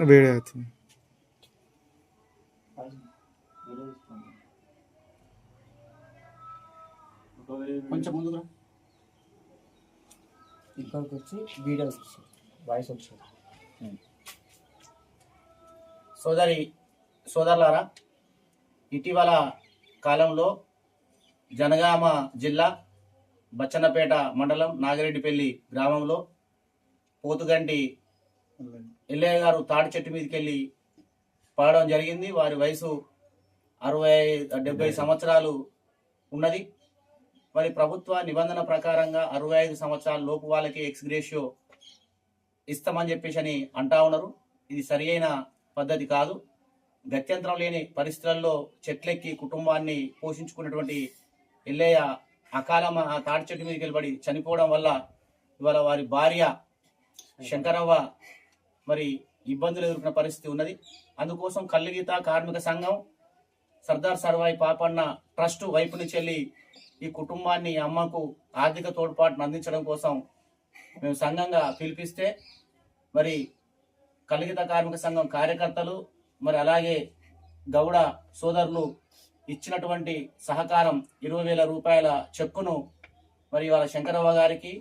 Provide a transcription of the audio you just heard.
వేడే అవుతుంది. కొంచెం ముందుకు ఇక్కడికి వచ్చి వీడియో వాయిస్ వచ్చింది. సోదరులారా, ఇటీవల కాలంలో జనగామ జిల్లా బచ్చన్నపేట మండలం నాగిరెడ్డిపల్లి గ్రామంలో పోతుగంటి ఎల్లయ్య గారు తాడి చెట్టు మీదకి వెళ్ళి పడడం జరిగింది. వారి వయసు 60-70 సంవత్సరాలు ఉన్నది. మరి ప్రభుత్వ నిబంధన ప్రకారంగా 65 సంవత్సరాల లోపు వాళ్ళకి ఎక్స్గ్రేషియో ఇస్తామని చెప్పేసి అని అంటా ఉన్నారు. ఇది సరి అయిన పద్ధతి కాదు. గత్యంతరం లేని పరిస్థితులలో చెట్లెక్కి కుటుంబాన్ని పోషించుకున్నటువంటి ఎల్లయ్య అకాలం ఆ తాడి చెట్టు మీదకి వెళ్ళబడి చనిపోవడం వల్ల ఇవాళ వారి భార్య శంకరవ్వ మరి ఇబ్బందులు ఎదుర్కొన్న పరిస్థితి ఉన్నది. అందుకోసం కల్లుగీత కార్మిక సంఘం సర్దార్ సర్వాయి పాపన్న ట్రస్ట్ వైపు నుంచి వెళ్ళి ఈ కుటుంబాన్ని అమ్మకు ఆర్థిక తోడ్పాటును అందించడం కోసం మేము సంఘంగా పిలిపిస్తే మరి కల్లుగీత కార్మిక సంఘం కార్యకర్తలు మరి అలాగే గౌడ సోదరులు ఇచ్చినటువంటి సహకారం 20,000 రూపాయల చెక్కును మరి వాళ్ళ శంకరవ్వ గారికి